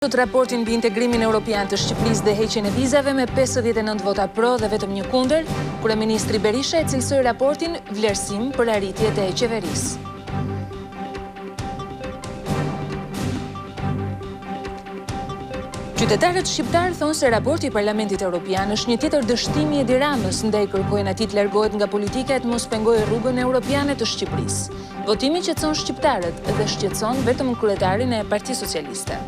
Raportin mbi integrimin europian të Shqipërisë dhe heqjen e vizave me 59 vota pro dhe vetëm 1 kundër, Kryeministri Berisha e cilësoi raportin vlerësim për arritjet e qeverisë. Qytetarët shqiptarë thonë se raporti i Parlamentit Europian është një tjetër dështim i Edi Ramës, ndaj kërkojnë atij të largohet nga politika e të mos pengojë rrugën europiane të Shqipërisë. Votimi qetëson shqiptarët dhe shqetëson vetëm kryetarin e Partisë Socialiste.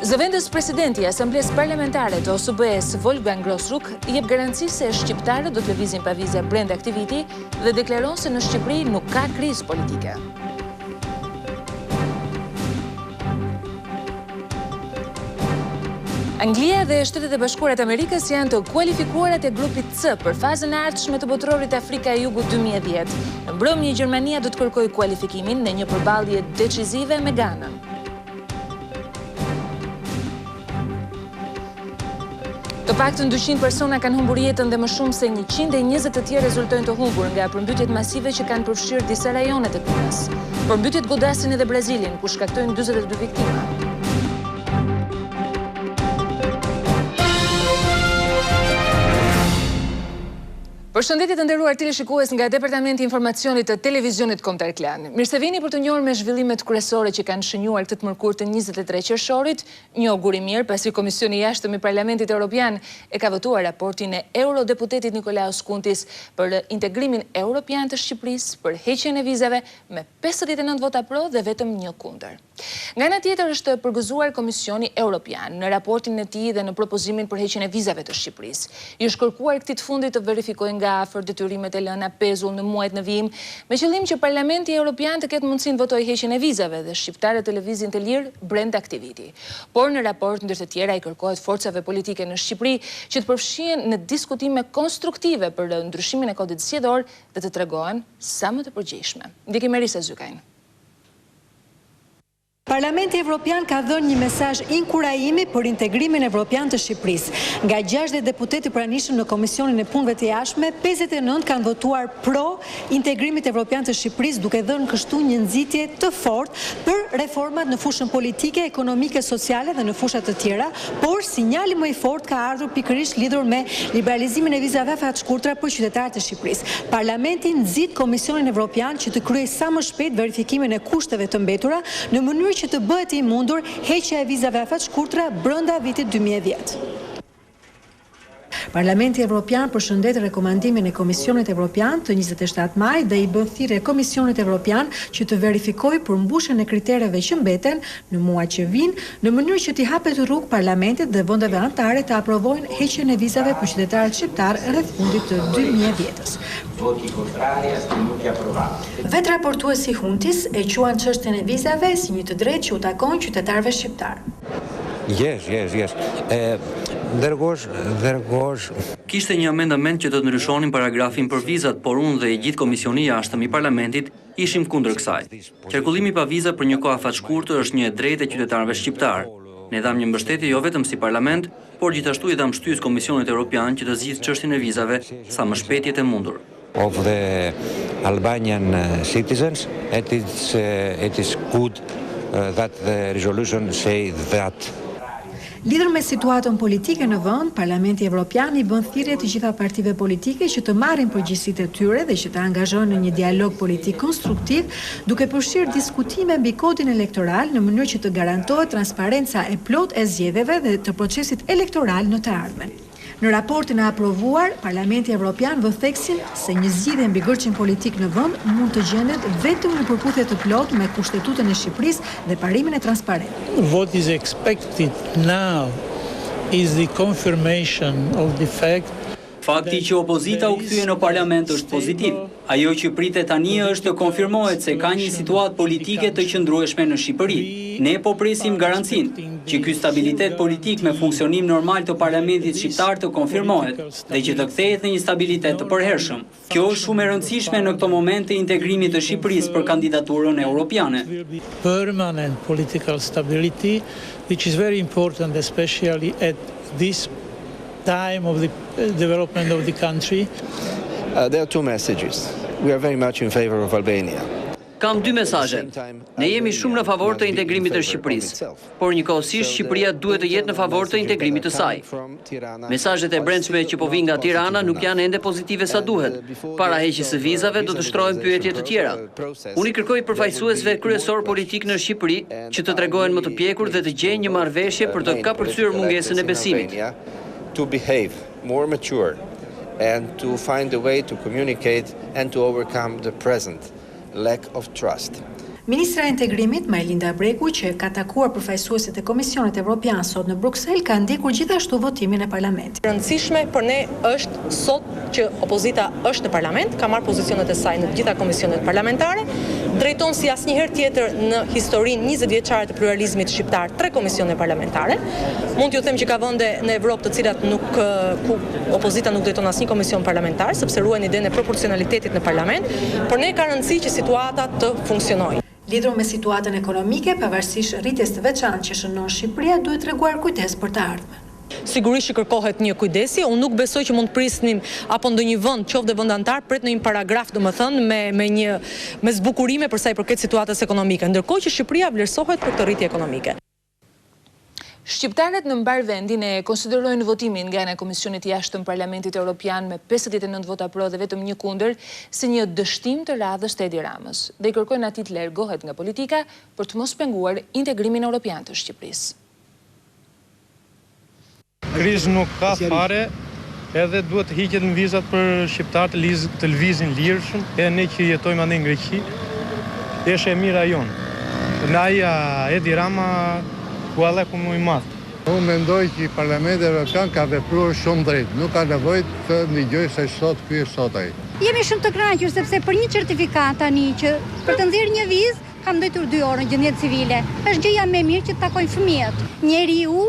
Zv.Presidenti i Asamblesë Parlamentare të OSBE-së Wolfgang Grossruck jep garanci se shqiptarët do të lëvizin pa viza brenda këtij viti dhe deklaron se në Shqipëri nuk ka krizë politike. Anglia dhe Shtetet e Bashkuara të Amerikës janë të kualifikuarat e grupit C për fazën e ardhshme të botrorit Afrika e Jugut 2010. Në mbrëmje Gjermania do të kërkojë kualifikimin në një përballje decizive me Ganën. Të paktën 200 persona kanë humbur jetën dhe më shumë se 120 të tjerë rezultojnë të humbur nga përmbytjet masive që kanë përfshirë disa rajone të Kinës. Përmbytjet godasin edhe Brazilin, ku shkaktojnë 42 viktima. Përshëndetje të nderuar teleshikues nga Departamenti i Informacionit të Televizionit Kombëtar Klan. Mirë se vini për të njohur me zhvillimet kryesore që kanë shënjuar këtë të mërkurë të 23 qershorit, një augur i mirë pasi Komisioni i Jashtëm i Parlamentit Europian e ka votuar raportin e eurodeputetit Nikolaos Kuntis për integrimin europian të Shqipërisë, për heqjen e vizave me 59 vota pro dhe vetëm 1 kundër. Nga ana tjetër është përgëzuar Komisioni Europian në raportin e tij dhe në propozimin për heqjen e vizave të Shqipërisë. I është kërkuar këtij të fundit të verifikojë nga afër detyrimet e lëna pezull në muajt në vijim, me qëllim që Parlamenti Europian të ketë mundësinë votojë heqjen e vizave dhe shqiptarët të lëvizin të lirë brenda këtij viti. Por në raport ndër të tjera i kërkohet forcave politike në Shqipëri që të përfshihen në diskutime konstruktive për ndryshimin e kodit zgjedhor dhe të tregohen sa më të përgjegjshme. Ndikim Erisa Zykajn. Parlamenti Evropian ka dhënë një mesazh inkurajimi për integrimin evropian të Shqipërisë. Nga 60 deputetë pranishëm në Komisionin e Punëve të Jashtme, 59 kanë votuar pro integrimit evropian të Shqipërisë, duke dhënë kështu një nxitje të fortë për reformat në fushën politike, ekonomike, sociale dhe në fusha të tjera, por sinjali më i fortë ka ardhur pikërisht lidhur me liberalizimin e vizave fatshkurtra për qytetarët e Shqipërisë. Parlamenti nxit Komisionin Evropian që të kryejë sa më shpejt verifikimin e kushteve të mbetura në mënyrë që të bëhet i mundur heqja e vizave fatshkurtra brenda vitit 2010. Parlamenti Evropian përshëndet rekomandimin e Komisionit Evropian të 27 maj dhe i bën thirrje Komisionit Evropian që të verifikojë përmbushjen e kritereve që mbeten në muajt që vijnë, në mënyrë që t'i hapet rrugë Parlamentit dhe vendeve anëtare të aprovojnë heqjen e vizave për qytetarët shqiptar rreth fundit të 2010-s. Voti contrari, astenuti, approvati. Vetë raportuesi Huntis e quan çështjen e vizave si një të drejtë që u takon qytetarëve shqiptar. Yes. Dërgosh. Kishte një amendament që të ndryshonin paragrafin për vizat, por unë dhe i gjithë Komisioni i Jashtëm i Parlamentit ishim kundër kësaj. Qarkullimi pa viza për një kohë afat-shkurtër është një drejtë e qytetarëve shqiptar. Ne dham një mbështetje jo vetëm si Parlament, por gjithashtu i dham shtys Komisionit Europian që të zgjidhë çështjen e vizave sa më shpejt jetë e mundur. Of the Albanian citizens, it is good that the resolution say that. Lidhur me situatën politike në vend, Parlamenti Evropian i bën thirrje të gjitha partive politike që të marrin përgjegjësitë e tyre dhe që të angazhohen në një dialog politik konstruktiv, duke përfshirë diskutime mbi kodin elektoral në mënyrë që të garantohet transparenca e plotë e zgjedhjeve dhe të procesit elektoral në të ardhmen. Në raportin e aprovuar, Parlamenti Evropian vë theksin se një zgjidhje mbi gërçin politik në vend mund të gjendet vetëm në përputhje të plotë me Kushtetutën e Shqipërisë dhe parimin e transparencës. What is expected now is the confirmation of the fact. Fakti që opozita u kthye në parlament është pozitiv. Ajo që pritet tani është të konfirmohet se ka një situatë politike të qëndrueshme në Shqipëri. Ne po presim garancinë që ky stabilitet politik me funksionim normal të parlamentit shqiptar të konfirmohet dhe që të kthehet në një stabilitet të përhershëm. Kjo është shumë e rëndësishme në këto momente integrimit të Shqipërisë për kandidaturën europiane. Permanent political stability, which is very important especially at this time of the development of the country. There are two messages. We are very much in favor of Albania. Kam dy mesazhe. Ne jemi shumë në favor të integrimit të Shqipërisë, por njëkohësisht Shqipëria duhet të jetë në favor të integrimit të saj. Mesazhet e brendshme që po vijnë nga Tirana nuk janë ende pozitive sa duhet. Para heqjes së vizave do të shtrohen pyetje të tjera. Unë i kërkoj përfaqësuesve kryesor politik në Shqipëri që të tregojnë më të pjekur dhe të gjejnë një marrëveshje për të kapërcyer mungesën e besimit. To behave more mature and to find a way to communicate and to overcome the present lack of trust. Ministra e Integrimit, Majlinda Bregu, që ka takuar përfaqësuesit e Komisionit Evropian sot në Bruksel, ka ndjekur gjithashtu votimin e Parlamentit. Rëndësishme për ne është sot që opozita është në Parlament, ka marrë pozicionet e saj në të gjitha komisionet parlamentare, drejton si asnjëherë tjetër në historinë 20 vjeçare të pluralizmit shqiptar 3 komisione parlamentare. Mund t'ju them që ka vende në Evropë të cilat ku opozita nuk drejton asnjë komision parlamentar, sepse ruajnë idenë e proporcionalitetit në Parlament, por ne ka rëndësi që situata të funksionojë. Lidhur me situatën ekonomike, pavarësisht rritjes të veçantë që shënon Shqipëria, duhet treguar kujdes për të ardhmen. Sigurisht që kërkohet një kujdesi, unë nuk besoj që mund të prisnim apo ndonjë vend, qoftë vend antar, pret në një paragraf, domethënë me zbukurime për sa i përket situatës ekonomike, ndërkohë që Shqipëria vlerësohet për këtë rritje ekonomike. Shqiptarët në mbar vendin e konsiderojnë votimin nga ana e Komisionit Jashtëm Parlamentit Europian me 59 vota pro dhe vetëm 1 kundër si një dështim të radhës të Edi Ramës dhe i kërkojnë atij të largohet nga politika për të mos penguar integrimin europian të Shqipërisë. Krizë nuk ka fare, edhe duhet të hiqet në vizat për shqiptarët të lëvizin lirshëm, e ne që jetojmë anë në Greqi, është e mira jonë. Naja Edi Rama ku Allahu më i madh. Unë mendoj që Parlamenti Europian ka vepruar shumë drejt, nuk ka nevojë të ndigjoj se sot ky është sot ai. Jemi shumë të kënaqur sepse për një certifikat tani që për të nxjerrë një vizë kam ndojtur 2 orë në gjendje civile. Është gjëja më e mirë që të takojnë fëmijët. Njeriu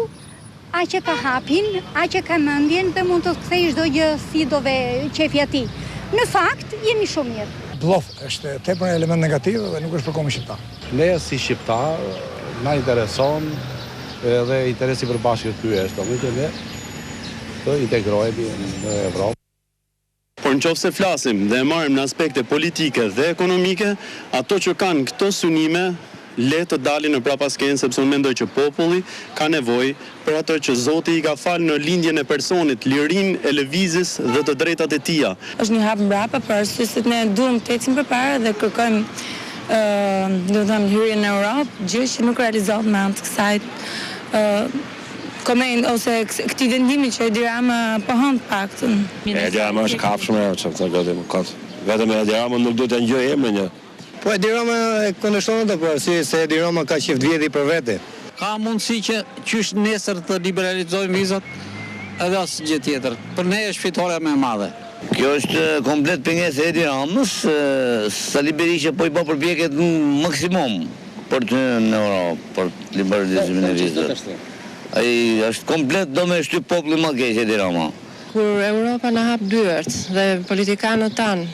aq e ka hapin, aq e ka mendjen dhe mund të kthejë çdo gjë si dove qefi i tij. Në fakt jemi shumë mirë. Bllop është tepër element negativ dhe nuk është për komin shqiptar. Ne si shqiptar na intereson edhe interesi përbashkët ky është, që ne të integrohemi në Evropë. Por nëse flasim dhe marrim në aspekte politike dhe ekonomike, ato që kanë këto synime le të dalin në prapaskenë, sepse unë mendoj që populli ka nevojë për ato që Zoti i ka falë në lindjen e personit, lirinë e lëvizjes dhe të drejtat e tija. Është një hap mbrapa për arsye se ne duam të ecim përpara dhe kërkojmë hyrjen në Europë, gjë që nuk realizohet me anë të kësaj koment ose këtij vendimi që Edi Rama pohon paktën. Edi Rama është kapshëm çfarë të gëdhem kot. Vetëm Edi Rama nuk duhet të ngjojë emrin një. Po Edi Rama e kundërshton atë për se Edi Rama ka qeft vjedhi për vete. Ka mundësi që qysh nesër të liberalizojnë vizat edhe asë gjë tjetër. Për ne është fitoria më e madhe. Kjo është komplet pengesë e Edi Ramës, Sali Berisha po i bë përpjekje maksimum për të në Europë, për liberalizimin e vizave. Ai është komplet do me shtyp popullin më keq Edi Rama. Kur Europa na hap dyert dhe politikanët tanë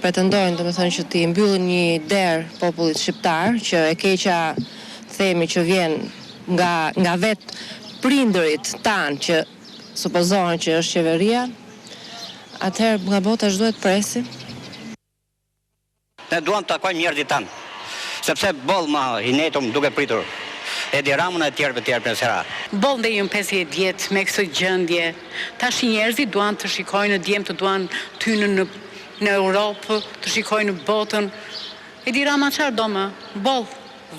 pretendojnë domethënë që ti mbyllin një derë popullit shqiptar, që e keqja themi që vjen nga vet prindërit tanë që supozohen që është qeveria, atëherë nga bota ç'duhet presim? Ne duam të takojmë njerëzit tanë, sepse bollma i netëm duke pritur Edi Ramën e tjerëve në sera. Boll dhe jënë 50 vjetë me këtë gjendje. Tash njerëzit duan të shikojnë në djemë, të duan të hynë në Europë, të shikojnë në botën. Edi Rama çfarë do më? Boll.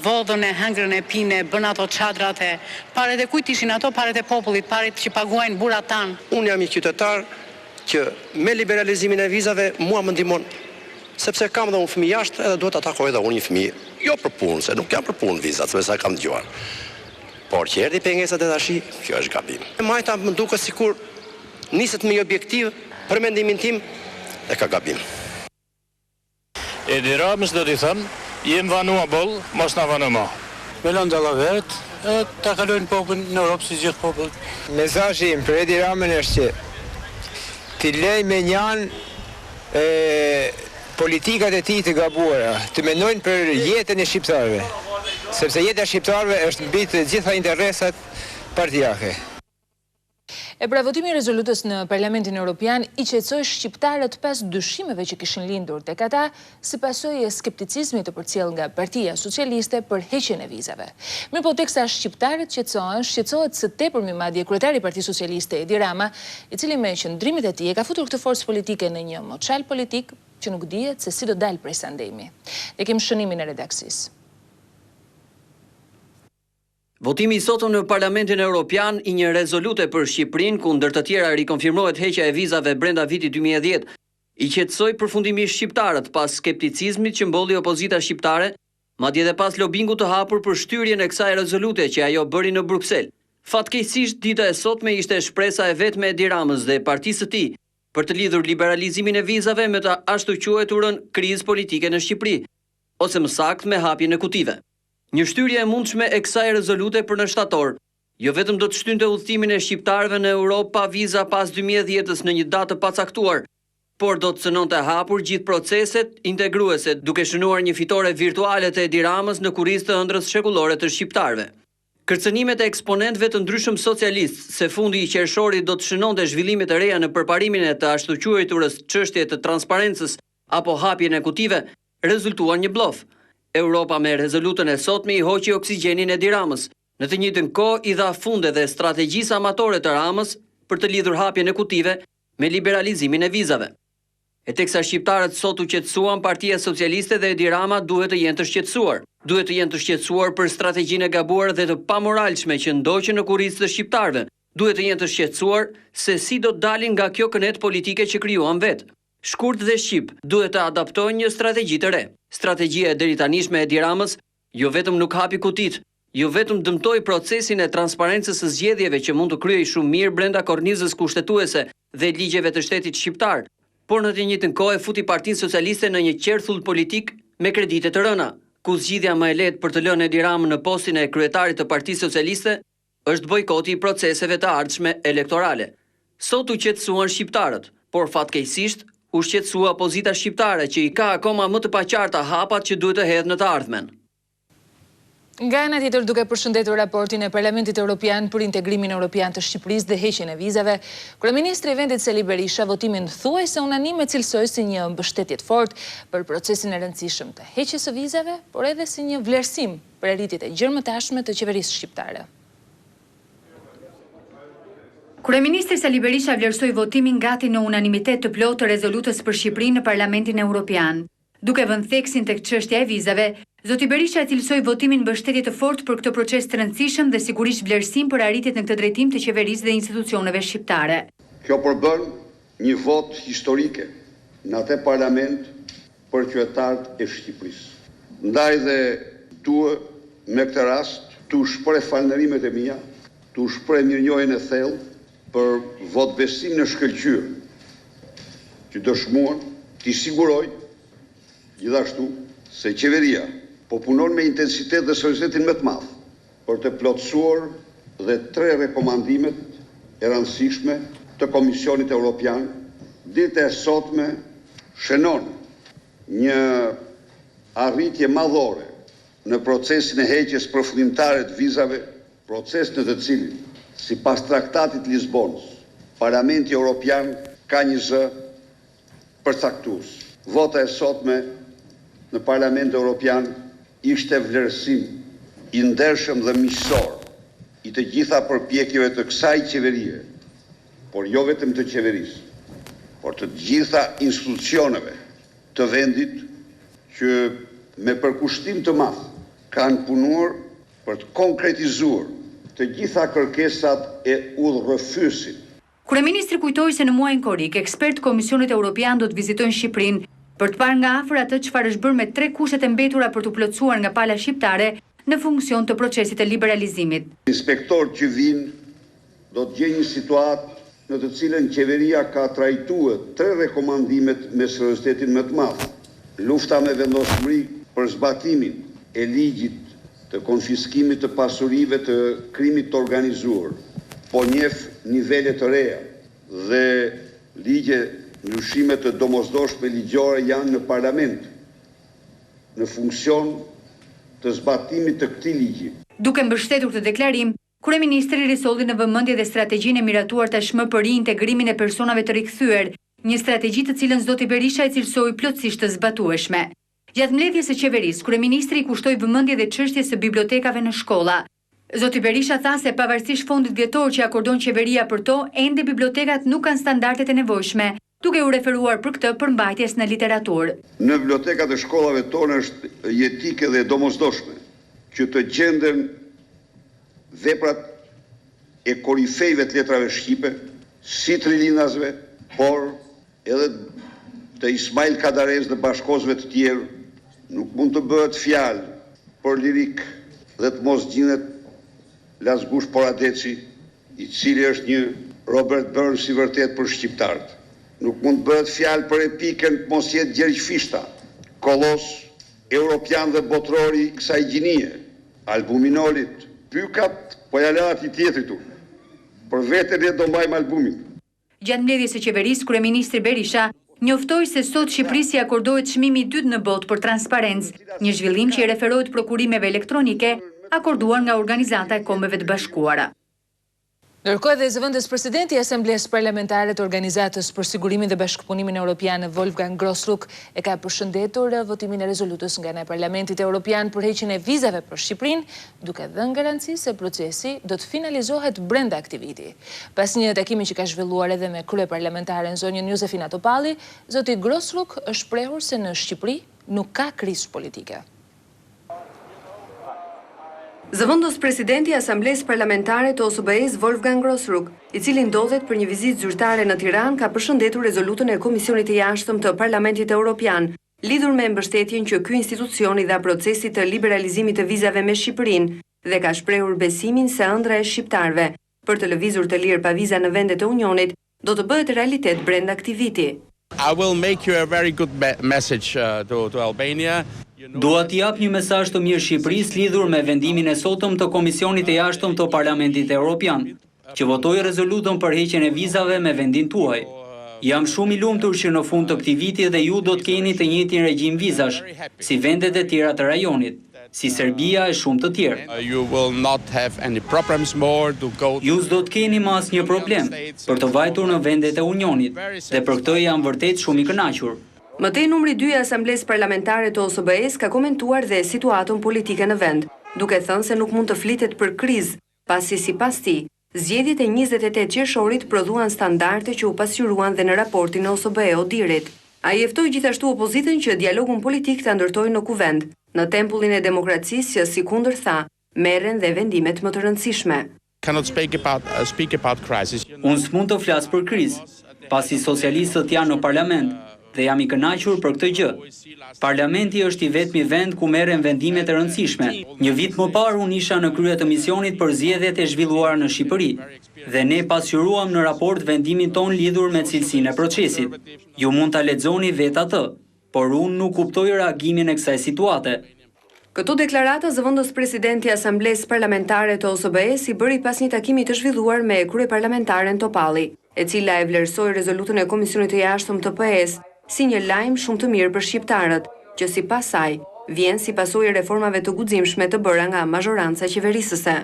Vodhën e hëngrën e pinë, bën ato çadrat e paret e kujt ishin ato, paret e popullit, paret që paguajnë burrat tan. Unë jam një qytetar që me liberalizimin e vizave mua më ndihmon, sepse kam dhe unë fëmijë jashtë edhe duhet ta takoj edhe unë një fëmijë. Jo për punë, se nuk jam për punë vizat, sepse sa kam dëgjuar. Por që erdhi pengesat e tashi, kjo është gabim. Majta më duket sikur niset me një objektiv për mendimin tim e ka gabim. Edi Ramës do t'i thënë, jem vanua boll, mos na vanu më. Me lënë dallavet, ta kalojnë popullin në Europë si gjithë popull. Mesazhi im për Edi Ramën është që t'i lej me njan politikat e tij të gabuara, të mendojnë për jetën e shqiptarëve, sepse jeta e shqiptarëve është mbi të gjitha interesat partijake. E pra votimi I rezolutës në Parlamentin Europian I qetësoi shqiptarët pas dyshimeve që kishin lindur tek ata si pasojë e skepticizmit të përcjell nga Partia Socialiste për heqjen e vizave. Mirëpo teksa shqiptarët shqetësohet së tepërmi madje kryetari I Partisë Socialiste Edi Rama, I cili me qëndrimit e tij e ka futur këtë forcë politike në një moçal politik që nuk dihet se si do dalë prej sandemi. Ne kemi shënimin e redaksisë. Votimi I sotëm në Parlamentin Europian I një rezolute për Shqipërinë, ku ndër të tjera rikonfirmohet heqja e vizave brenda vitit 2010, I qetësoi përfundimisht shqiptarët pas skepticizmit që mbolli opozita shqiptare, madje edhe pas lobingut të hapur për shtyrjen e kësaj rezolute që ajo bëri në Bruksel. Fatkeqësisht dita e sotme ishte shpresa e vetme e Edi Ramës dhe partisë së tij për të lidhur liberalizimin e vizave me të ashtu quajturën krizë politike në Shqipëri, ose më saktë me hapjen e kutive. Një shtyrje e mundshme e kësaj rezolute për në shtator, jo vetëm do të shtynte udhëtimin e shqiptarëve në Europë pa viza pas 2010-s në një datë të pacaktuar, por do të cënonte hapur gjithë proceset integruese, duke shënuar një fitore virtuale të Edi Ramës në kurrizë të ëndrrës shekullore të shqiptarëve. Kërcënimet e eksponentëve të ndryshëm socialistë se fundi I Qershorit do të shënonte zhvillime të reja në përparimin e të ashtu quajturës çështje të transparencës apo hapjen e kutive rezultuan një blof. Europa me rezolutën e sotme I hoqi oksigjenin e Edi Ramës. Në të njëjtën kohë I dha fund edhe strategjisë amatore të Ramës për të lidhur hapjen e kutive me liberalizimin e vizave. E teksa shqiptarët sot u qetësuan, Partia Socialiste dhe Edi Rama duhet të jenë të shqetësuar. Duhet të jenë të shqetësuar për strategjinë e gabuar dhe të pamoralshme që ndoqën në kurrizë të shqiptarëve. Duhet të jenë të shqetësuar se si do të dalin nga kjo kënet politike që krijuan vetë. Shkurt dhe shqip duhet të adaptojnë një strategji të re. Strategjia e deri tanishme e Edi Ramës jo vetëm nuk hapi kutit, jo vetëm dëmtoi procesin e transparencës së zgjedhjeve që mund të kryej shumë mirë brenda kornizës kushtetuese dhe ligjeve të shtetit shqiptar, por në të njëjtën kohë futi Partinë Socialiste në një qerthull politik me kredite të rëna, ku zgjidhja më e lehtë për të lënë Edi Ramën në postin e kryetarit të Partisë Socialiste është bojkoti I proceseve të ardhshme elektorale. Sot u qetësuan shqiptarët, por fatkeqësisht u shqetësua opozita shqiptare që I ka akoma më të paqarta hapat që duhet të hedhë në të ardhmen. Nga ana tjetër, duke përshëndetur raportin e Parlamentit Europian për integrimin europian të Shqipërisë dhe heqjen e vizave, Kryeministri I vendit Zv. Berisha votimin thuajse unanim e cilësoi si një mbështetje të fortë për procesin e rëndësishëm të heqjes së vizave, por edhe si një vlerësim për arritjet e gjërmëtashme të qeverisë shqiptare. Kryeministri Zv. Berisha vlerësoi votimin gati në unanimitet të plotë të rezolutës për Shqipërinë në Parlamentin Europian. Duke vënë theksin tek çështja e vizave, Zoti Berisha e cilësoi votimin mbështetje të fortë për këtë proces të rëndësishëm dhe sigurisht vlerësim për arritjet në këtë drejtim të qeverisë dhe institucioneve shqiptare. Kjo përbën një vot historike në atë parlament për qytetarët e Shqipërisë. Ndaj dhe dua me këtë rast të shpreh falënderimet e mia, të shpreh mirënjohjen e thellë për votbesim në shkëlqyer që dëshmuan të siguroj gjithashtu se qeveria po punon me intensitet dhe seriozitetin më të madh për të plotësuar dhe 3 rekomandimet e rëndësishme të Komisionit Europian. Dita e sotme shënon një arritje madhore në procesin e heqjes përfundimtare të vizave, proces në të cilin, sipas Traktatit të Lisbonës, Parlamenti Europian ka një zë përcaktues. Vota e sotme në Parlamentin Europian ishte vlerësim I ndershëm dhe miqësor I të gjitha përpjekjeve të kësaj qeverie, por jo vetëm të qeverisë, por të gjitha institucioneve të vendit që me përkushtim të madh kanë punuar për të konkretizuar të gjitha kërkesat e udhërrëfyesit. Kryeministri kujtoi se në muajin korrik, ekspert Komisionit Europian do të vizitojnë Shqipërinë për të parë nga afër atë çfarë është bërë me 3 kushtet e mbetura për të plotësuar nga pala shqiptare në funksion të procesit të liberalizimit. Inspektorët që vinë do të gjejnë një situatë në të cilën qeveria ka trajtuar 3 rekomandimet me seriozitetin më të madh. Lufta me vendosmëri për zbatimin e ligjit të konfiskimit të pasurive të krimit të organizuar, po njeh nivele të reja dhe ligje ndryshime të domosdoshme ligjore janë në parlament në funksion të zbatimit të këtij ligji. Duke mbështetur këtë deklarim, Kryeministri risolli në vëmendje dhe strategjinë e miratuar tashmë për integrimin e personave të rikthyer, një strategji të cilën Zv.Presidenti Berisha e cilësoi plotësisht të zbatueshme. Gjatë mbledhjes së qeverisë, kryeministri i kushtoi vëmendje dhe çështjes së bibliotekave në shkolla. Zv.Presidenti Berisha tha se pavarësisht fondit vjetor që akordon qeveria për to, ende bibliotekat nuk kanë standardet e nevojshme, duke u referuar për këtë përmbajtjes në literaturë. Në bibliotekat e shkollave tonë është jetike dhe domosdoshme që të gjenden veprat e korifejve të letrave shqipe, si Trilinasve, por edhe të Ismail Kadarez dhe bashkozve të tjerë. Nuk mund të bëhet fjalë për lirik dhe të mos gjinet Lasgush Poradeci, i cili është një Robert Burns i vërtet për shqiptarët. Nuk mund të bëhet fjalë për epikën të mos jetë Gjergj Fishta, kolos europian dhe botrori kësaj gjinie, albuminolit, pykat, po jalat i tjetrit u. Për vetën e do mbajmë albumin. Gjatë mbledhjes së qeverisë, kryeministri Berisha njoftoi se sot Shqipërisë i akordohet çmimi i dytë në botë për transparencë, një zhvillim që i referohet prokurimeve elektronike akorduar nga Organizata e Kombeve të Bashkuara. Ndërkohë edhe Zv.Presidenti i Asamblesë Parlamentare të Organizatës për Sigurimin dhe Bashkëpunimin Europian, Wolfgang Grossruck, e ka përshëndetur votimin e rezolutës nga Parlamentit Europian për heqjen e vizave për Shqipërinë, duke dhënë garanci se procesi do të finalizohet brenda këtij viti. Pas një takimi që ka zhvilluar edhe me kryeparlamentaren zonjën Josefina Topalli, zoti Grossruck është shprehur se në Shqipëri nuk ka krizë politike. Zv.Presidenti i Asamblesë Parlamentare të OSBE-së Wolfgang Grossruck, i cili ndodhet për një vizitë zyrtare në Tiranë, ka përshëndetur rezolutën e Komisionit të Jashtëm të Parlamentit Europian, lidhur me mbështetjen që ky institucion i dha procesit të liberalizimit të vizave me Shqipërinë dhe ka shprehur besimin se ëndra e shqiptarëve për të lëvizur të lirë pa viza në vendet e Unionit do të bëhet realitet brenda këtij viti. I will make you a very good message to Albania. Dua t'i jap një mesazh të mirë Shqipërisë lidhur me vendimin e sotëm të Komisionit të Jashtëm të Parlamentit Europian, që votoi rezolutën për heqjen e vizave me vendin tuaj. Jam shumë i lumtur që në fund të këtij viti dhe ju do të keni të njëjtin regjim vizash, si vendet e tjera të rajonit, si Serbia e shumë të tjerë. Ju s'do të keni më asnjë problem për të vajtur në vendet e Unionit, dhe për këtë jam vërtet shumë i kënaqur. Mëtej numri 2 i Asamblesë Parlamentare të OSBE-së ka komentuar dhe situatën politike në vend, duke thënë se nuk mund të flitet për krizë, pasi sipas tij, zgjedhjet e 28 qershorit prodhuan standarde që u pasqyruan dhe në raportin e OSBE-Odirit. Ai ftoi gjithashtu opozitën që dialogun politik ta ndërtojë në kuvend, në tempullin e demokracisë që si kundër tha, merren dhe vendimet më të rëndësishme. Unë s'mund të flas për krizë, pasi socialistët janë në parlament, dhe jam i kënaqur për këtë gjë. Parlamenti është i vetmi vend ku merren vendimet e rëndësishme. Një vit më parë unë isha në krye të misionit për zgjedhjet e zhvilluara në Shqipëri, dhe ne pasqyruam në raport vendimin ton lidhur me cilësinë e procesit. Ju mund ta lexoni vetë atë, por unë nuk kuptoj reagimin e kësaj situate. Këto deklarata Zv.Presidenti i Asamblesë Parlamentare të OSBE-së i bëri pas një takimi të zhvilluar me kryeparlamentaren Topalli, e cila e vlerësoi rezolutën e Komisionit të Jashtëm të PS si një lajm shumë të mirë për shqiptarët, që sipas saj vjen si pasojë e reformave të guximshme të bëra nga mazhoranca qeverisëse.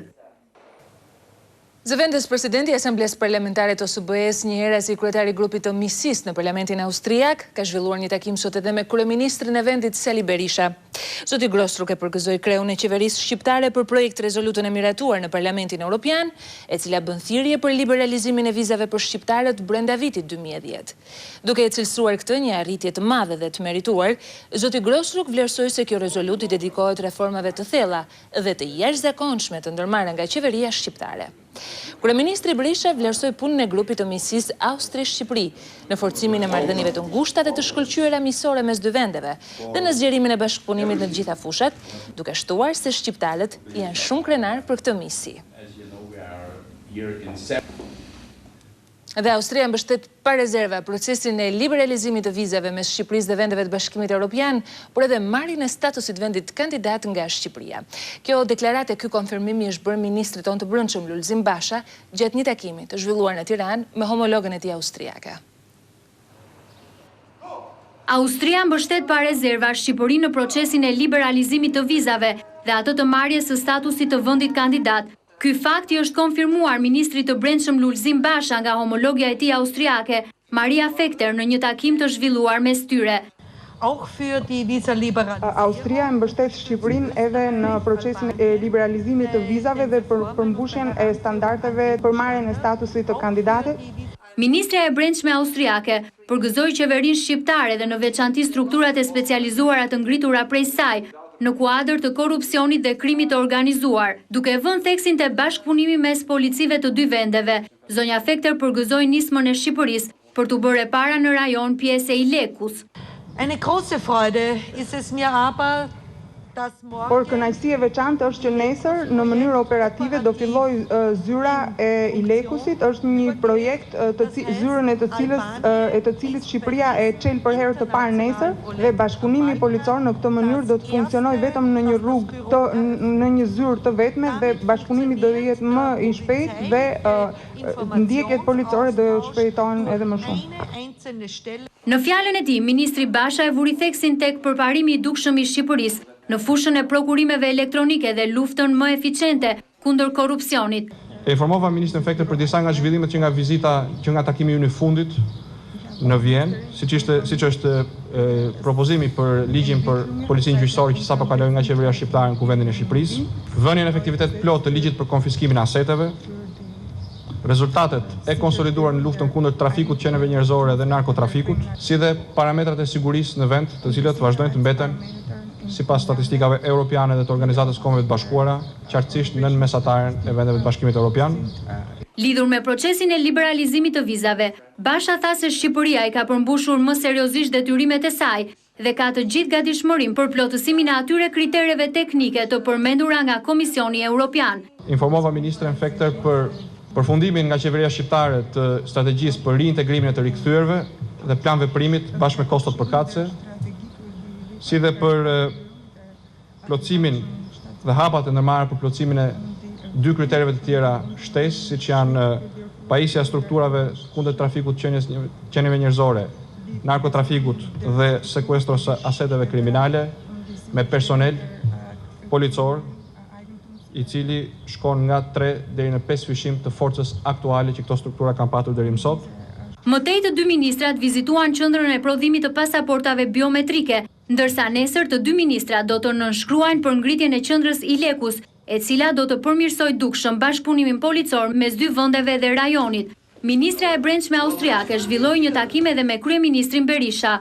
Zv.Presidenti i Asamblesë Parlamentare të OSBE-së, njëherë si kryetari i grupit të misisë në Parlamentin Austriak, ka zhvilluar një takim sot edhe me kryeministrin e vendit Edi Berisha. Zoti Grossruck e përgëzoi kreun e qeverisë shqiptare për projekt rezolutën e miratuar në Parlamentin Europian, e cila bën thirrje për liberalizimin e vizave për shqiptarët brenda vitit 2010. Duke e cilësuar këtë një arritje të madhe dhe të merituar, zoti Grossruck vlerësoi se kjo rezolutë i dedikohet reformave të thella dhe të jashtëzakonshme të ndërmarra nga qeveria shqiptare. Kryeministri Berisha vlerësoi punën e grupit të misisë Austri-Shqipëri në forcimin e marrëdhënieve të ngushta dhe të shkëlqyera miqësore mes dy vendeve dhe në zgjerimin e bashkëpunimit në të gjitha fushat, duke shtuar se shqiptarët janë shumë krenar për këtë misi. Dhe Austria mbështet pa rezerva procesin e liberalizimit të vizave mes Shqipërisë dhe vendeve të Bashkimit Evropian, por edhe marrjen e statusit vendit kandidat nga Shqipëria. Kjo deklaratë e ky konfirmimi është bërë ministrit tonë të brendshëm Lulzim Basha gjatë një takimi të zhvilluar në Tiranë me homologën e tij austriake. Austria mbështet pa rezerva Shqipërinë në procesin e liberalizimit të vizave dhe atë të marrjes së statusit të vendit kandidat, Ky fakti është konfirmuar ministrit të Brendshëm Lulzim Basha nga homologja e tij austriake, Maria Fekter, në një takim të zhvilluar mes tyre. Austria mbështet Shqipërinë edhe në procesin e liberalizimit të vizave dhe për përmbushjen e standardeve për marrjen e statusit të kandidatit. Ministra e Brendshme austriake përgëzoi qeverinë shqiptare dhe në veçanti strukturat e specializuara të ngritura prej saj në kuadër të korrupsionit dhe krimit të organizuar, duke vënë theksin te bashkëpunimi mes policive të dy vendeve. Zonja Fekter përgëzoi nismën e Shqipërisë për të bërë para në rajon pjesë e Ilekus. Eine große Freude ist es mir aber, dass morgen... Por kënaqësi e veçantë është që nesër në mënyrë operative do fillojë zyra e Ilekusit, është një projekt zyrën e të cilit Shqipëria e çel për herë të parë nesër dhe bashkëpunimi policor në këtë mënyrë do të funksionojë vetëm në një rrugë në një zyrë të vetme dhe bashkëpunimi do të jetë më i shpejtë dhe ndjekjet policore do shpejtohen edhe më shumë. Në fjalën e tij, ministri Basha e vuri theksin tek përparimi i dukshëm i Shqipërisë në fushën e prokurimeve elektronike dhe luftën më eficiente kundër korrupsionit. E informova ministrin Fekter për disa nga zhvillimet që nga vizita, që nga takimi ynë i fundit në Vjenë, siç është propozimi për ligjin për policinë gjyqësore që sapo kaloi nga qeveria shqiptare në Kuvendin e Shqipërisë, vënien në efektivitet plot të ligjit për konfiskimin e aseteve, rezultatet e konsoliduar në luftën kundër trafikut qeneve njerëzore dhe narkotrafikut, si dhe parametrat e sigurisë në vend, të cilët vazhdojnë të mbeten sipas statistikave europiane dhe të Organizatës Kombeve të Bashkuara, qartësisht nën mesataren e vendeve të Bashkimit Evropian. Lidhur me procesin e liberalizimit të vizave, Basha tha se Shqipëria i ka përmbushur më seriozisht detyrimet e saj dhe ka të gjithë gatishmërinë për plotësimin e atyre kritereve teknike të përmendura nga Komisioni Evropian. Informova ministren Fekter për përfundimin nga qeveria shqiptare të strategjisë për riintegrimin e të rikthyer dhe plan veprimit bashkë me kostot përkatëse, si dhe për plotësimin dhe hapat e ndërmarrë për plotësimin e dy kritereve të tjera shtesë, siç janë pajisja e strukturave kundër trafikut qenieve njerëzore, narkotrafikut dhe sekuestros aseteve kriminale me personel policor, i cili shkon nga 3 deri në 5 fishim të forcës aktuale që këto struktura kanë patur deri më sot. Më tej të dy ministrat vizituan qendrën e prodhimit të pasaportave biometrike, ndërsa nesër të dy ministrat do të nënshkruajnë për ngritjen e qendrës Ilekus, e cila do të përmirësojë dukshëm bashkëpunimin policor mes dy vendeve dhe rajonit. Ministra e Brendshme austriake zhvilloi një takim edhe me Kryeministrin Berisha.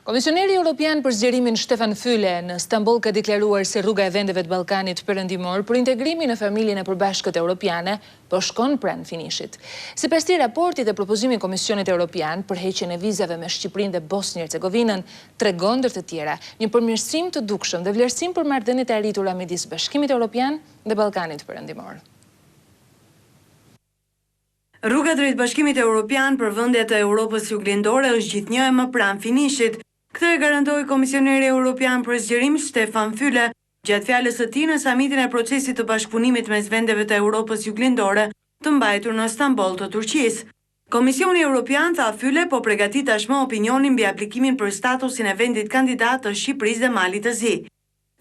Komisioneri Europian për zgjerimin Stefan Füle në Stamboll ka deklaruar se rruga e vendeve të Ballkanit Perëndimor për integrimin në familjen e përbashkët europiane po shkon pranë finishit. Sipas këtij raporti dhe propozimi i Komisionit Europian për heqjen e vizave me Shqipërinë dhe Bosnjë-Hercegovinën tregon ndër të tjera një përmirësim të dukshëm dhe vlerësim për marrëdhëniet e arritura midis Bashkimit Europian dhe Ballkanit Perëndimor. Rruga drejt Bashkimit Europian për vendet e Europës Juglindore është gjithnjë më pranë finishit. Këtë e garantoi Komisioneri Europian për zgjerim Stefan Füle gjatë fjalës së tij në samitin e procesit të bashkëpunimit mes vendeve të Europës Juglindore të mbajtur në Stamboll të Turqisë. Komisioni Europian tha Füle po përgatit tashmë opinionin mbi aplikimin për statusin e vendit kandidat të Shqipërisë dhe Malit të Zi.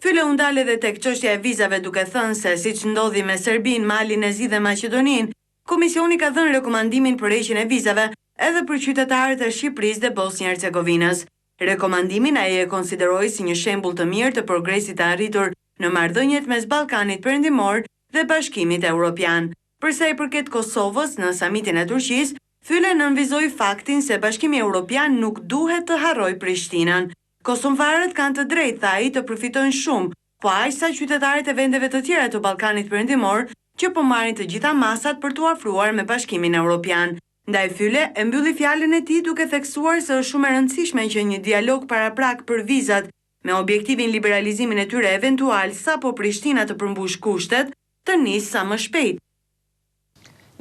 Füle u ndal edhe tek çështja e vizave duke thënë se siç ndodhi me Serbinë, Malin e Zi dhe Maqedoninë, Komisioni ka dhënë rekomandimin për heqjen e vizave edhe për qytetarët e Shqipërisë dhe Bosnjë-Hercegovinës. Rekomandimin ai e konsideroi si një shembull të mirë të progresit të arritur në marrëdhëniet mes Ballkanit Perëndimor dhe Bashkimit Evropian. Për sa i përket Kosovës, në samitin e Turqisë, Füle nënvizoi faktin se Bashkimi Evropian nuk duhet të harrojë Prishtinën. Kosovarët kanë të drejtë, tha ai, të përfitojnë shumë, po aq sa qytetarët e vendeve të tjera të Ballkanit Perëndimor që po marrin të gjitha masat për t'u afruar me Bashkimin Evropian. Ndaj Füle e mbylli fjalën e tij duke theksuar se është shumë e rëndësishme që një dialog paraprak për vizat me objektivin liberalizimin e tyre eventual sapo Prishtina të përmbush kushtet, të nisë sa më shpejt.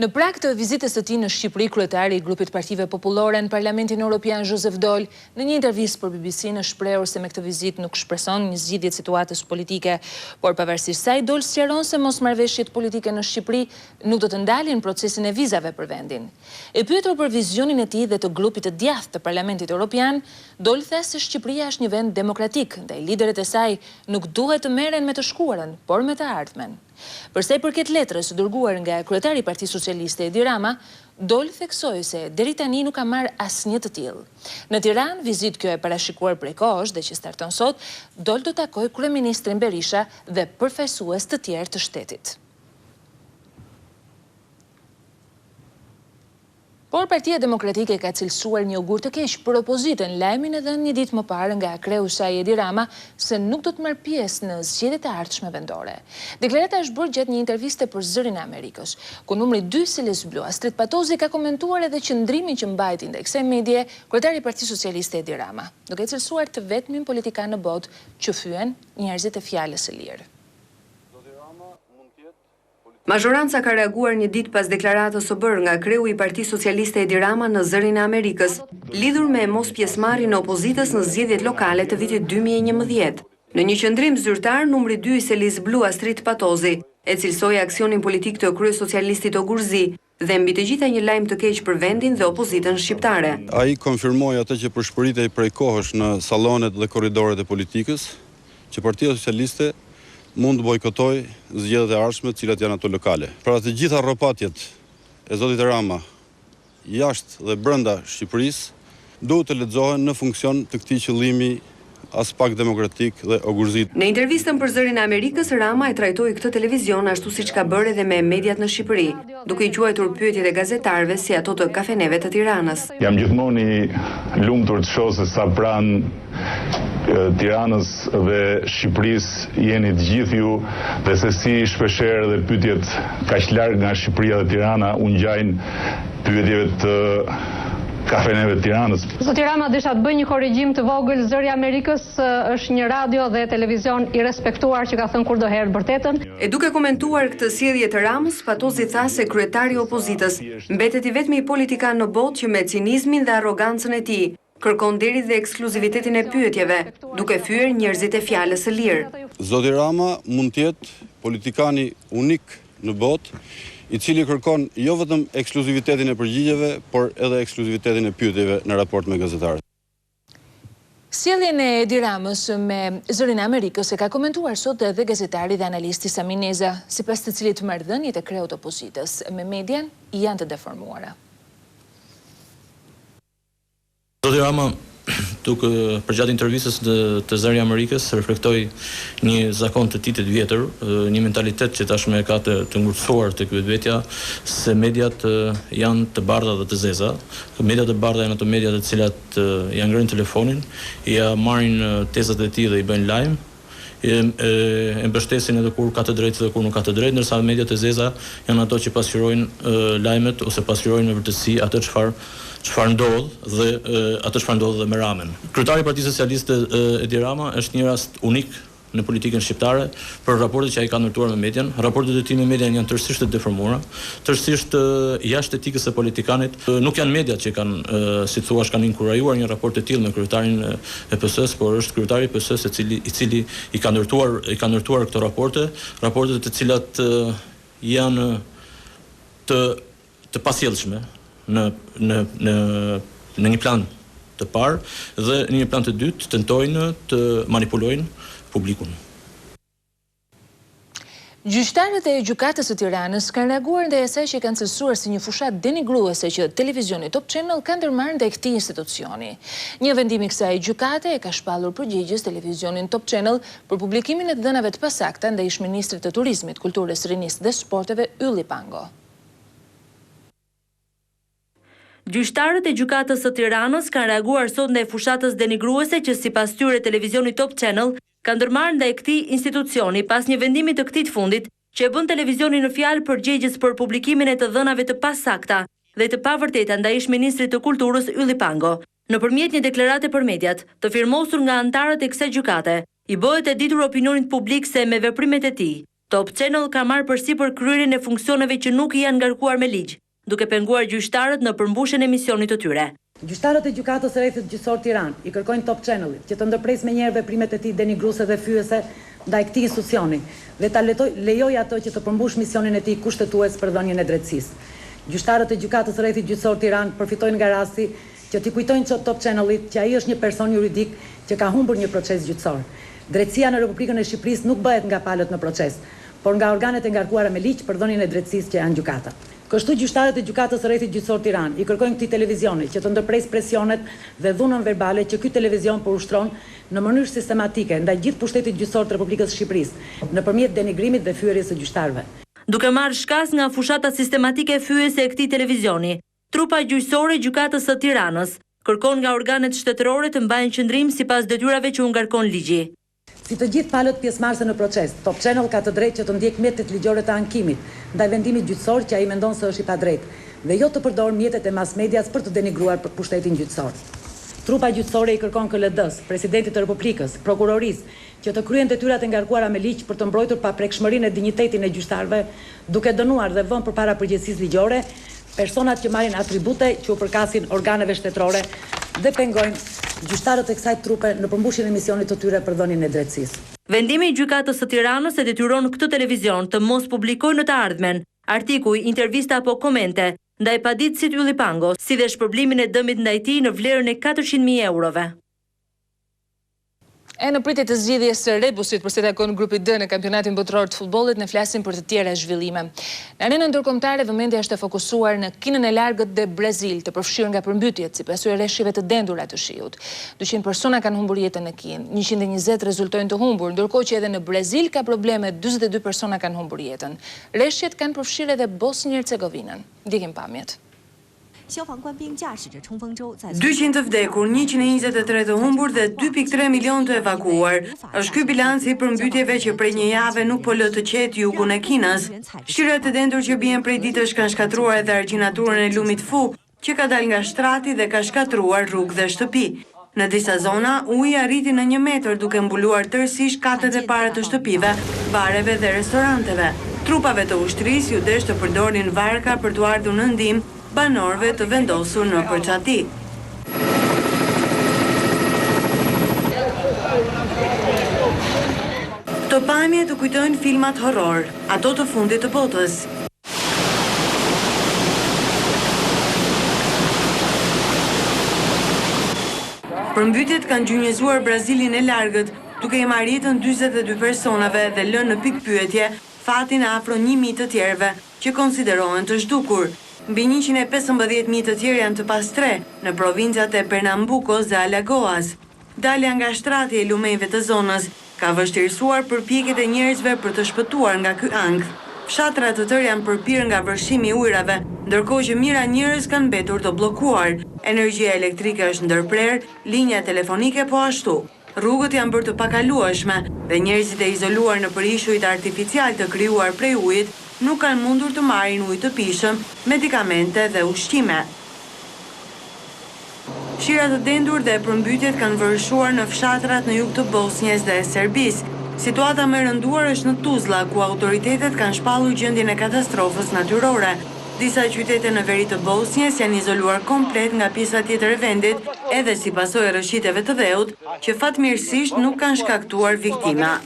Në prag të vizitës së tij në Shqipëri, kryetari i grupit Partive Popullore në Parlamentin Europian Joseph Daul, në një intervistë për BBC në shprehur se me këtë vizitë nuk shpreson një zgjidhje të situatës politike, por pavarësisht saj Daul sqaron se mosmarrëveshjet politike në Shqipëri nuk do të ndalin procesin e vizave për vendin. E pyetur për vizionin e tij dhe të grupit të djathtë të Parlamentit Europian, Daul tha se Shqipëria është një vend demokratik, ndaj liderët e saj nuk duhet të merren me të shkuarën, por me të ardhmen. Përsa i përket letrës dërguar nga kryetari i Partisë Socialiste Edi Rama, doli theksoi se deri tani nuk ka marrë asnjë të tillë. Në Tiranë, vizitë kjo e parashikuar prej kohësh dhe që starton sot, dol të takoj Kryeministrin Berisha dhe përfaqësues të tjerë të shtetit. Por Partia Demokratike ka cilësuar një ugur të keq për opozitën, lajmin e dhënë një ditë më parë nga kreu i saj Edi Rama se nuk do të marrë pjesë në zgjedhjet e ardhshme vendore. Deklarata është bërë gjatë një interviste për Zërin e Amerikës, ku numri 2 cilësoi blu Astrid Patozi ka komentuar edhe qëndrimin që mbajti ndaj kësaj medie kryetari i Partisë Socialiste Edi Rama, duke cilësuar të vetmin politikan në botë që fyen njerëzit e fjalës së lirë. Mazhoranca ka reaguar një ditë pas deklaratës së bërë nga kreu i Partisë Socialiste Edi Rama në Zërin e Amerikës, lidhur me mos pjesëmarrjen e opozitës në zgjedhjet lokale të vitit 2011. Në një qëndrim zyrtar, numri 2 i selis blu Astrid Patozi e cilësoi aksionin politik të kryesocialistit Ogurzi dhe mbi të gjitha një lajm të keq për vendin dhe opozitën shqiptare. Ai konfirmoi atë që përshpëritej prej kohësh në sallonet dhe korridoret e politikës, që Partia Socialiste mund të bojkotoj zgjedhjet e ardhshme, të cilat janë ato lokale. Pra të gjitha rropatjet e zotit Rama jashtë dhe brenda Shqipërisë duhet të lexohen në funksion të këtij qëllimi as pak demokratik dhe ogurzit. Në intervistën për Zërin e Amerikës, Rama e trajtoi këtë televizion ashtu siç ka bërë edhe me mediat në Shqipëri, duke i quajtur pyetjet e gazetarëve si ato të kafeneve të Tiranës. Jam gjithmonë i lumtur të shoh se sa pranë Tiranës dhe Shqipërisë jeni të gjithë ju dhe se si shpeshherë dhe pyetjet kaq larg nga Shqipëria dhe Tirana u ngjajnë pyetjeve të kafeneve të Tiranës. Zoti Rama, desha të bëj një korrigjim të vogël. Zëri i Amerikës është një radio dhe televizion i respektuar që ka thënë kurdoherë vërtetën. E duke komentuar këtë sjellje të Ramës, Patozi tha se kryetari i opozitës mbetet i vetmi politikan në botë që me cinizmin dhe arrogancën e tij kërkon deri dhe ekskluzivitetin e pyetjeve, duke fyer njerëzit e fjalës së lirë. Zoti Rama mund të jetë politikani unik në botë, i cili kërkon jo vetëm ekskluzivitetin e përgjigjeve, por edhe ekskluzivitetin e pyetjeve në raport me gazetarët. Sjelljen e Edi Ramës me Zërin e Amerikës e ka komentuar sot edhe gazetari dhe analisti Sami Neza, sipas të cilit marrëdhëniet e kreut opozitës me median janë të deformuara. Zoti Rama, duke përgjatë intervistës të Zëri i Amerikës, reflektoi një zakon të tij të vjetër, një mentalitet që tashmë ka të ngurtësuar tek vetvetja, se mediat janë të bardha dhe të zeza. Mediat e bardha janë ato media të cilat janë ngrënë telefonin, ja marrin tezat e tij dhe i bëjnë lajm, e mbështesin edhe kur ka të drejtë dhe kur nuk ka të drejtë, ndërsa mediat e zeza janë ato që pasqyrojnë lajmet ose pasqyrojnë në vërtetësi atë çfarë ndodh dhe atë çfarë ndodh dhe me Ramën. Kryetari i Partisë Socialiste Edi Rama është një rast unik në politikën shqiptare për raportet që ai ka ndërtuar me median. Raportet e tij me median janë tërësisht të deformuara, tërësisht jashtë etikës së politikanit. Nuk janë mediat që kanë, si thua, kanë inkurajuar një raport të tillë me kryetarin e PS-së, por është kryetari i PS-së i cili i ka ndërtuar këto raporte të cilat janë të pasjellshme në një plan të parë dhe në një plan të dytë tentojnë të manipulojnë publikun. Gjyqtarët e gjykatës së Tiranës kanë reaguar ndaj asaj që kanë cilësuar si një fushat denigruese që televizioni Top Channel ka ndërmarrë ndaj këtij institucioni. Një vendim i kësaj gjykate e ka shpallur përgjegjës televizionin Top Channel për publikimin e dhënave të pasakta ndaj ish-ministrit të Turizmit, Kulturës, Rinisë dhe Sporteve Ylli Pango. Gjyqtarët e gjykatës së Tiranës kanë reaguar sot ndaj fushatës denigruese që sipas tyre televizioni Top Channel ka ndërmarrë ndaj këtij institucioni pas një vendimi të këtij fundit që e bën televizionin në fjalë përgjegjës për publikimin e të dhënave të pasakta dhe të pavërteta ndaj ish-ministrit të Kulturës Ylli Pango. Nëpërmjet një deklarate për mediat, të firmosur nga anëtarët e kësaj gjykate, i bëhet e ditur opinionit publik se me veprimet e tij, Top Channel ka marrë përsipër kryerjen e funksioneve që nuk i janë ngarkuar me ligj, duke penguar gjyqtarët në përmbushjen e misionit të tyre. Gjyqtarët e gjykatës së rrethit gjyqësor Tiranë i kërkojnë Top Channelit që të ndërpresë menjëherë veprimet e tij denigruese dhe fyese ndaj këtij institucioni dhe ta lejojë ato që të përmbush misionin e tij kushtetues për dhënien e drejtësisë. Gjyqtarët e gjykatës së rrethit gjyqësor Tiranë përfitojnë nga rasti që t'i kujtojnë Top Channelit që ai është një person juridik që ka humbur një proces gjyqësor. Drejtësia në Republikën e Shqipërisë nuk bëhet nga palët në proces, por nga organet e ngarkuara me ligj për dhënien e drejtësisë që janë gjykata. Kështu gjyqtarët e gjykatës së rrethit gjyqësor Tiranë i kërkojnë këtij televizioni që të ndërpres presionet dhe dhunën verbale që ky televizion po ushtron në mënyrë sistematike ndaj gjithë pushtetit gjyqësor të Republikës së Shqipërisë nëpërmjet denigrimit dhe fyerjes së gjyqtarëve. Duke marrë shkas nga fushata sistematike fyese e këtij televizioni, trupa gjyqësore e gjykatës së Tiranës kërkon nga organet shtetërore të mbajnë qëndrim sipas detyrave që u ngarkon ligji. Si të gjithë palët pjesëmarrëse në proces, Top Channel ka të drejtë që të ndjek mjetet ligjore të ankimit ndaj vendimit gjyqësor që ai mendon se është i padrejtë dhe jo të përdor mjetet e mass medias për të denigruar pushtetin gjyqësor. Trupa gjyqësore i kërkon KLD-s, Presidentit të Republikës, Prokurorisë, që të kryen detyrat e ngarkuara me ligj për të mbrojtur paprekshmërinë e dinjitetin e gjyqtarëve, duke dënuar dhe vënë përpara përgjegjësisë ligjore personat që marrin atribute që u përkasin organeve shtetërore dhe pengojnë gjyqtarët e kësaj trupe në përmbushjen e misionit të tyre për dhënien e drejtësisë. Vendimi i gjykatës së Tiranës e detyron këtë televizion të mos publikojë në të ardhmen artikuj, intervista apo komente ndaj paditësit Ylli Pango, si dhe shpërblimin e dëmit ndaj tij në vlerën e 400.000 eurove. E në pritje të zgjidhjes së rebusit për se takon grupi D në kampionatin botëror të futbollit, ne flasim për të tjera zhvillime. Në arenën ndërkombëtare vëmendja është e fokusuar në kinën e largët dhe Brazil, të përfshirë nga përmbytjet si pasojë rreshjeve të dendura të shiut. 200 persona kanë humbur jetën në kinë, 120 rezultojnë të humbur, ndërkohë që edhe në Brazil ka probleme, 42 persona kanë humbur jetën. Rreshjet kanë përfshirë edhe Bosnjë-Hercegovinën. Ndjekim pamjet. 200 të vdekur, 123 të humbur dhe 2.3 milion të evakuar. Është ky bilanci i përmbytjeve që prej një jave nuk po lë të qetë jugun e Kinës. Shqirat e dendur që bien prej ditësh kanë shkatruar edhe argjinaturën e lumit Fu, që ka dalë nga shtrati dhe ka shkatruar rrugë dhe shtëpi. Në disa zona, uji arriti në 1 metër duke mbuluar tërësisht katet e para të shtëpive, bareve dhe restoranteve. Trupave të ushtrisë ju desh të përdorin varka për të ardhur në ndihmë banorëve të vendosur në përçati. Këto pamje të kujtojnë filmat horror, ato të fundit të botës. Përmbytjet kanë gjynjëzuar Brazilin e largët, duke i marrë jetën 42 personave dhe lënë në pikpyetje fatin afro 1.000 të tjerëve që konsiderohen të zhdukur. Mbi 115.000 të tjerë janë të pastre në provincat e Pernambucos dhe Alagoas. Dalja nga shtrati e lumejve të zonës ka vështirësuar përpjekjet e njerëzve për të shpëtuar nga ky ankth. Fshatra të tërë janë përpirë nga vërshimi i ujrave, ndërkohë që mijëra njerëz kanë mbetur të bllokuar. Energjia elektrike është ndërprer, linja telefonike po ashtu. Rrugët janë bërë të pakalueshme dhe njerëzit e izoluar në ishujt artificial të krijuar prej ujit nuk kanë mundur të marrin ujë të pishëm, medikamente dhe ushqime. Fshirat të dendur dhe përmbytjet kanë vërëshuar në fshatrat në jug të Bosnjës dhe Serbisë. Situata më e rënduar është në Tuzla, ku autoritetet kanë shpallur gjendjen e katastrofës natyrore. Disa qytete në veri të Bosnjës janë izoluar komplet nga pjesa tjetër e vendit, edhe si pasojë e rëshqitjeve të dheut, që fatmirësisht nuk kanë shkaktuar viktima.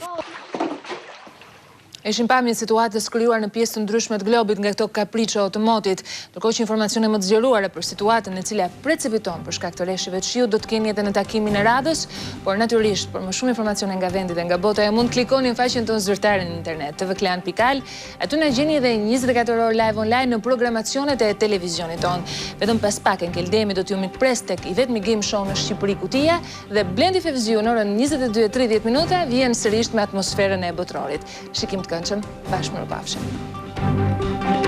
Ishin pamje situatës krijuar në pjesë të ndryshme të globit nga këto kapriço të motit, ndërkohë që informacione më të zgjeruara për situatën e cila precepiton për shkak të rreshjeve të shiut do të keni edhe në takimin e radhës, por natyrisht për më shumë informacione nga vendi dhe nga bota ju mund të klikoni në faqen tonë zyrtare në internet tvklan.al. Aty na gjeni edhe 24 orë live online në programacionet e televizionit ton. Vetëm pas pak Keldemi do t'ju mikpres tek i vetmi game show në Shqipëri Kutia dhe Blendi Fevziu në orën 22:30 minuta vjen sërish me atmosferën e botrorit. Shikim të këndshëm, bashkë më pafshim.